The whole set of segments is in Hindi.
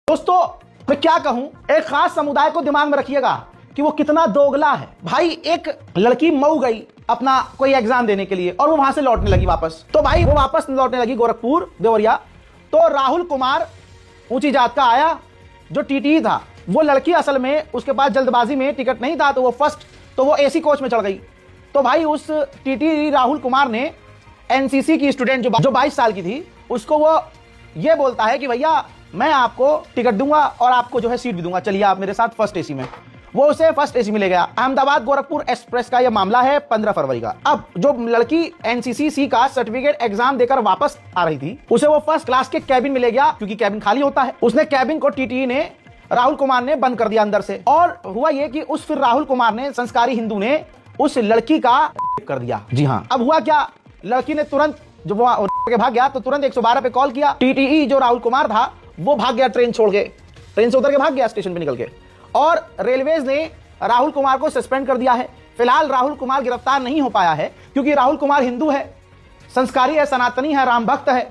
दोस्तों मैं क्या कहूं, एक खास समुदाय को दिमाग में रखिएगा कि वो कितना दोगला है। भाई एक लड़की मऊ गई अपना कोई एग्जाम देने के लिए और वो वहां से लौटने लगी वापस। तो भाई वो वापस लौटने लगी गोरखपुर देवरिया, तो राहुल कुमार ऊंची जात का आया जो टीटी था। वो लड़की असल में उसके पास जल्दबाजी में टिकट नहीं था, तो वो एसी कोच में चढ़ गई। तो भाई उस टीटी राहुल कुमार ने एनसीसी की स्टूडेंट जो 22 साल की थी उसको वो ये बोलता है कि भैया मैं आपको टिकट दूंगा और आपको जो है सीट भी दूंगा, चलिए आप मेरे साथ फर्स्ट एसी में। वो उसे फर्स्ट एसी में ले गया। अहमदाबाद गोरखपुर एक्सप्रेस का यह मामला है 15 फरवरी का। अब जो लड़की एनसीसी का सर्टिफिकेट एग्जाम देकर वापस आ रही थी उसे वो फर्स्ट क्लास के कैबिन में ले गया, क्योंकि कैबिन खाली होता है। उसने कैबिन को टीटी ने राहुल कुमार ने बंद कर दिया अंदर से। और हुआ ये कि फिर राहुल कुमार ने, संस्कारी हिंदू ने, उस लड़की का कर दिया। जी हाँ, अब हुआ क्या, लड़की ने तुरंत जब वो भाग गया तो तुरंत 112 पे कॉल किया। टीटीई जो राहुल कुमार था वो भाग गया, ट्रेन छोड़ के, ट्रेन से उतर के भाग गया स्टेशन पे निकल के। और रेलवेज ने राहुल कुमार को सस्पेंड कर दिया है। फिलहाल राहुल कुमार गिरफ्तार नहीं हो पाया है क्योंकि राहुल कुमार हिंदू है, संस्कारी है, सनातनी है, राम भक्त है।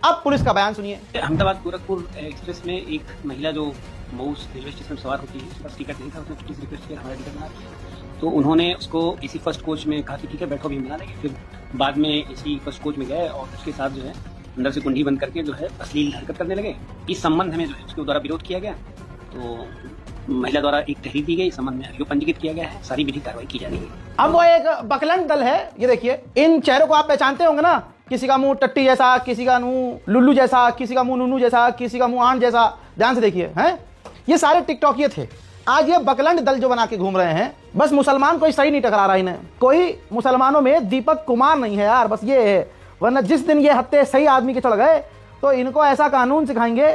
अब पुलिस का बयान सुनिए। अहमदाबाद गोरखपुर एक्सप्रेस में एक महिला जो मऊ रेलवे स्टेशन में सवार होती है, उसका टिकट नहीं था, उसने पुलिस रिक्वेस्ट किया हमारा टिकट बना दिया। तो उन्होंने उसको इसी फर्स्ट कोच में कहा कि ठीक है बैठो भी बना लेंगे। फिर बाद में इसी फर्स्ट कोच में गए और उसके साथ जो है अंदर से कुंडी बंद करके जो है अश्लील हरकत करने लगे। इस संबंध में जो है उसके द्वारा विरोध किया गया, तो महिला द्वारा एक तहरीर दी गई, इस संबंध में अभियोग पंजीकृत किया गया है, सारी विधिक कार्रवाई की जा रही है। अब वो एक बकलंड दल है, ये देखिए, इन चेहरों को आप पहचानते होंगे ना, किसी का मुंह टट्टी जैसा, किसी का मुंह लुल्लू जैसा, किसी का मुंह नूनू जैसा, किसी का मुंह आंट जैसा। ध्यान से देखिए, हैं ये सारे टिकटॉक ये थे। आज ये बकलंड दल जो बना के घूम रहे हैं, बस मुसलमान कोई सही नहीं टकरा रहा इन्हें। कोई मुसलमानों में दीपक कुमार नहीं है यार, बस ये है। वरना जिस दिन ये हत्ते सही आदमी के चढ़ गए तो इनको ऐसा कानून सिखाएंगे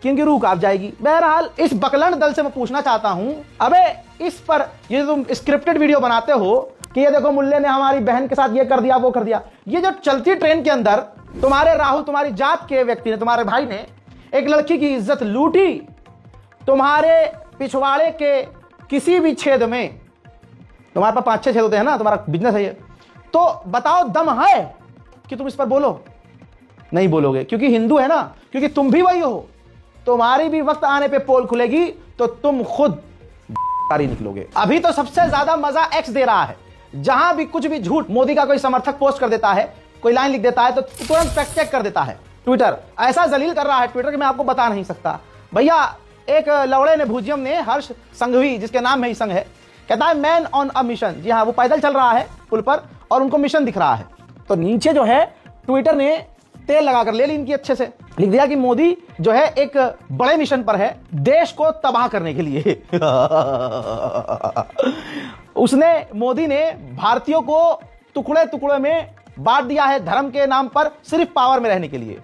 कि इनकी रूह कांप जाएगी। बहरहाल इस बकलंड दल से मैं पूछना चाहता हूं, अबे इस पर ये तुम स्क्रिप्टेड वीडियो बनाते हो कि ये देखो मुल्ले ने हमारी बहन के साथ ये कर दिया वो कर दिया, ये जो चलती ट्रेन के अंदर तुम्हारे राहुल, तुम्हारी जात के व्यक्ति ने, तुम्हारे भाई ने एक लड़की की इज्जत लूटी, तुम्हारे पिछवाड़े के किसी भी छेद में, तुम्हारे पास 5-6 छेद होते हैं ना, तुम्हारा बिजनेस है ये, तो बताओ दम है कि तुम इस पर बोलो? नहीं बोलोगे, क्योंकि हिंदू है ना, क्योंकि तुम भी वही हो। तुम्हारी भी वक्त आने पे पोल खुलेगी तो तुम खुद निकलोगे। अभी तो सबसे ज्यादा मजा एक्स दे रहा है, जहां भी कुछ भी झूठ मोदी का कोई समर्थक पोस्ट कर देता है, कोई लाइन लिख देता है तो तुरंत फैक्ट चेक कर देता है। ट्विटर ऐसा जलील कर रहा है ट्विटर कि मैं आपको बता नहीं सकता। भैया एक लौड़े ने, भुजियम ने, हर्ष संघवी जिसके नाम में ही संघ है, कहता है मैन ऑन अ मिशन। जी हाँ, वो पैदल चल रहा है पुल पर और उनको मिशन दिख रहा है। तो नीचे जो है ट्विटर ने तेल लगाकर ले ली इनकी, अच्छे से लिख दिया कि मोदी जो है एक बड़े मिशन पर है देश को तबाह करने के लिए। मोदी ने भारतीयों को टुकड़े टुकड़े में बांट दिया है धर्म के नाम पर, सिर्फ पावर में रहने के लिए।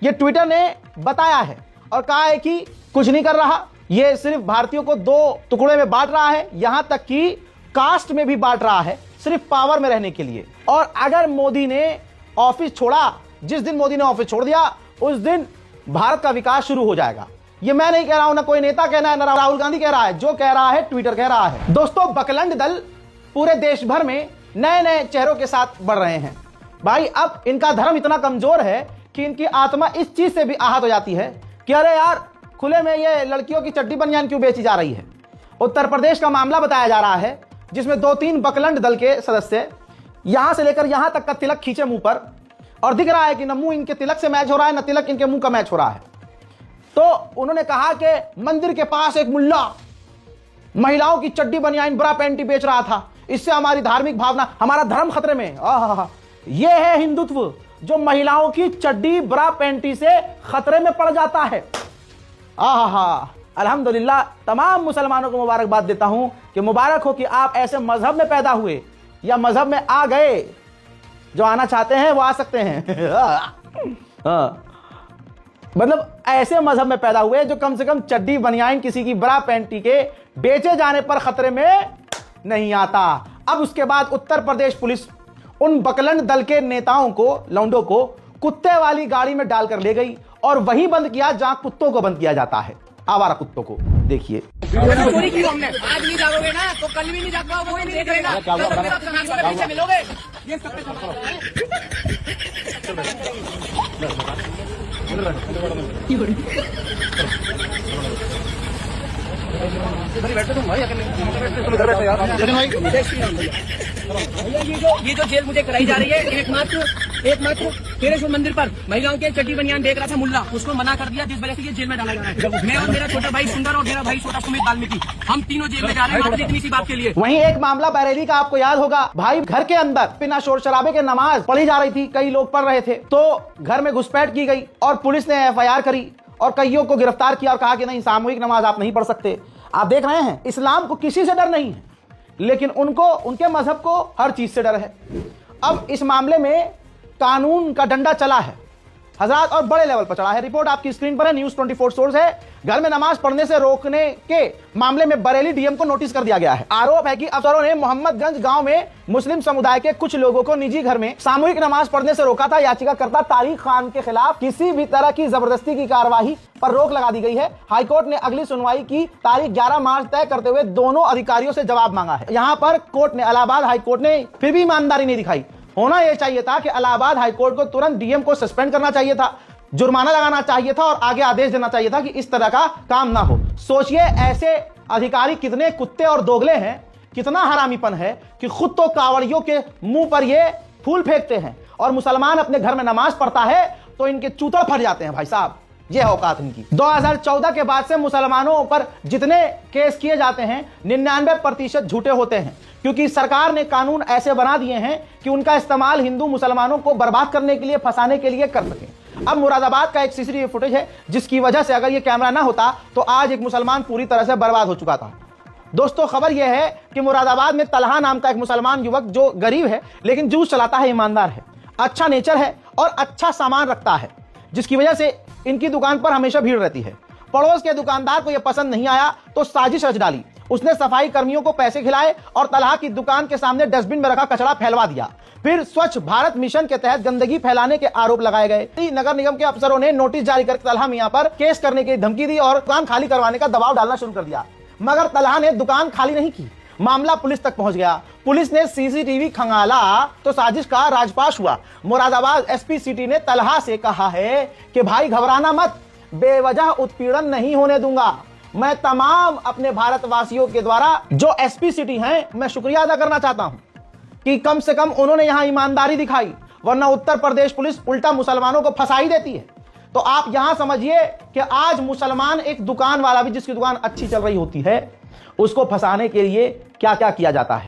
ये ट्विटर ने बताया है और कहा है कि कुछ नहीं कर रहा, ये सिर्फ भारतीयों को 2 टुकड़े में बांट रहा है, यहां तक कि कास्ट में भी बांट रहा है, सिर्फ पावर में रहने के लिए। और अगर मोदी ने ऑफिस छोड़ा, जिस दिन मोदी ने ऑफिस छोड़ दिया उस दिन भारत का विकास शुरू हो जाएगा। ये मैं नहीं कह रहा हूं, ना कोई नेता कहना है, ना राहुल गांधी कह रहा है, जो कह रहा है ट्विटर कह रहा है। दोस्तों बकलंड दल पूरे देश भर में नए नए चेहरों के साथ बढ़ रहे हैं। भाई अब इनका धर्म इतना कमजोर है कि इनकी आत्मा इस चीज से भी आहत हो जाती है कि अरे यार खुले में ये लड़कियों की चड्डी बनियान क्यों बेची जा रही है। उत्तर प्रदेश का मामला बताया जा रहा है जिसमें 2-3 बकलंड दल के सदस्य यहां से लेकर यहां तक का तिलक खींचे मुंह पर, और दिख रहा है कि न मुंह इनके तिलक से मैच हो रहा है, न तिलक इनके मुंह का मैच हो रहा है। तो उन्होंने कहा कि मंदिर के पास एक मुल्ला महिलाओं की चड्डी बनियान ब्रा पैंटी बेच रहा था, इससे हमारी धार्मिक भावना, हमारा धर्म खतरे में। यह है हिंदुत्व, जो महिलाओं की चड्डी ब्रा पैंटी से खतरे में पड़ जाता है। अल्हम्दुलिल्लाह, तमाम मुसलमानों को मुबारकबाद देता हूं कि मुबारक हो कि आप ऐसे मजहब में पैदा हुए या मजहब में आ गए। जो आना चाहते हैं वो आ सकते हैं। मतलब ऐसे मजहब में पैदा हुए जो कम से कम चड्डी बनियान किसी की ब्रा पैंटी के बेचे जाने पर खतरे में नहीं आता। अब उसके बाद उत्तर प्रदेश पुलिस उन बकलंड दल के नेताओं को, लौंडों को कुत्ते वाली गाड़ी में डालकर ले गई और वहीं बंद किया जहां कुत्तों को बंद किया जाता है, आवारा कुत्तों को। देखिए चोरी की हमने, आज नहीं जाओगे ना तो कल भी नहीं जा पाओगे, वो भी देख लेना, पीछे मिलोगे। ये सब पे इधर ही बैठे तुम भाई, तुम इधर बैठे यार। जय श्री राम भैया। भैया ये जो जेल मुझे कराई जा रही है, एकमात्र तेरेश्वर मंदिर पर महिलाओं के चड्डी बनियान देख रहा था मुल्ला, उसको मना कर दिया, जिस वजह से ये जेल में डाला जा रहा है। मैं और मेरा छोटा भाई सुंदर और मेरा भाई छोटा सुमित वाल्मीकि, हम तीनों जेल में जा रहे हैं मात्र इतनी सी बात के लिए। वहीं एक मामला बरेली का आपको याद होगा, भाई घर के अंदर बिना शोर शराबे के नमाज पढ़ी जा रही थी, कई लोग पढ़ रहे थे, तो घर में घुसपैठ की गई और पुलिस ने FIR करी और कईयों को गिरफ्तार किया और कहा कि नहीं, सामूहिक नमाज आप नहीं पढ़ सकते। आप देख रहे हैं, इस्लाम को किसी से डर नहीं है, लेकिन उनको, उनके मजहब को हर चीज से डर है। अब इस मामले में कानून का डंडा चला है हजरात और बड़े लेवल पर चढ़ा है। रिपोर्ट आपकी स्क्रीन पर है, न्यूज़ 24 सोर्स है। घर में नमाज पढ़ने से रोकने के मामले में बरेली DM को नोटिस कर दिया गया है। आरोप है कि अफसरों ने मोहम्मदगंज गांव में मुस्लिम समुदाय के कुछ लोगों को निजी घर में सामूहिक नमाज पढ़ने से रोका था। याचिकाकर्ता तारिक खान के खिलाफ किसी भी तरह की जबरदस्ती की कार्रवाई पर रोक लगा दी गई है। हाईकोर्ट ने अगली सुनवाई की तारीख 11 मार्च तय करते हुए दोनों अधिकारियों से जवाब मांगा है। यहाँ पर कोर्ट ने, इलाहाबाद हाईकोर्ट ने फिर भी ईमानदारी नहीं दिखाई। होना यह चाहिए था कि इलाहाबाद हाईकोर्ट को तुरंत DM को सस्पेंड करना चाहिए था, जुर्माना लगाना चाहिए था और आगे आदेश देना चाहिए था कि इस तरह का काम ना हो। सोचिए ऐसे अधिकारी कितने कुत्ते और दोगले हैं, कितना हरामीपन है कि खुद तो कावड़ियों के मुंह पर ये फूल फेंकते हैं और मुसलमान अपने घर में नमाज पढ़ता है तो इनके चूतड़ फट जाते हैं। भाई साहब, ये है औकात इनकी। 2014 के बाद से मुसलमानों पर जितने केस किए जाते हैं 99% झूठे होते हैं, क्योंकि सरकार ने कानून ऐसे बना दिए हैं कि उनका इस्तेमाल हिंदू मुसलमानों को बर्बाद करने के लिए, फंसाने के लिए कर सकें। अब मुरादाबाद का एक CCTV फुटेज है जिसकी वजह से अगर ये कैमरा ना होता तो आज एक मुसलमान पूरी तरह से बर्बाद हो चुका था। दोस्तों, खबर यह है कि मुरादाबाद में तलहा नाम का एक मुसलमान युवक जो गरीब है लेकिन जूस चलाता है, ईमानदार है, अच्छा नेचर है और अच्छा सामान रखता है, जिसकी वजह से इनकी दुकान पर हमेशा भीड़ रहती है। पड़ोस के दुकानदार को यह पसंद नहीं आया तो साजिश रच डाली। उसने सफाई कर्मियों को पैसे खिलाए और तलहा की दुकान के सामने डस्टबिन में रखा कचरा फैलवा दिया। फिर स्वच्छ भारत मिशन के तहत गंदगी फैलाने के आरोप लगाए गए। नगर निगम के अफसरों ने नोटिस जारी कर तलहा मियां पर केस करने की धमकी दी और दुकान खाली करवाने का दबाव डालना शुरू कर दिया, मगर तलहा ने दुकान खाली नहीं की। मामला पुलिस तक पहुंच गया। पुलिस ने CCTV खंगाला तो साजिश का राजपाश हुआ। मुरादाबाद SP सिटी ने तलहा से कहा है कि भाई घबराना मत, बेवजह उत्पीड़न नहीं होने दूंगा। मैं तमाम अपने भारतवासियों के द्वारा जो SP सिटी हैं, मैं शुक्रिया अदा करना चाहता हूं कि कम से कम उन्होंने यहां ईमानदारी दिखाई, वरना उत्तर प्रदेश पुलिस उल्टा मुसलमानों को फंसाई देती है। तो आप यहां समझिए कि आज मुसलमान, एक दुकान वाला भी जिसकी दुकान अच्छी चल रही होती है, उसको फंसाने के लिए क्या क्या किया जाता है।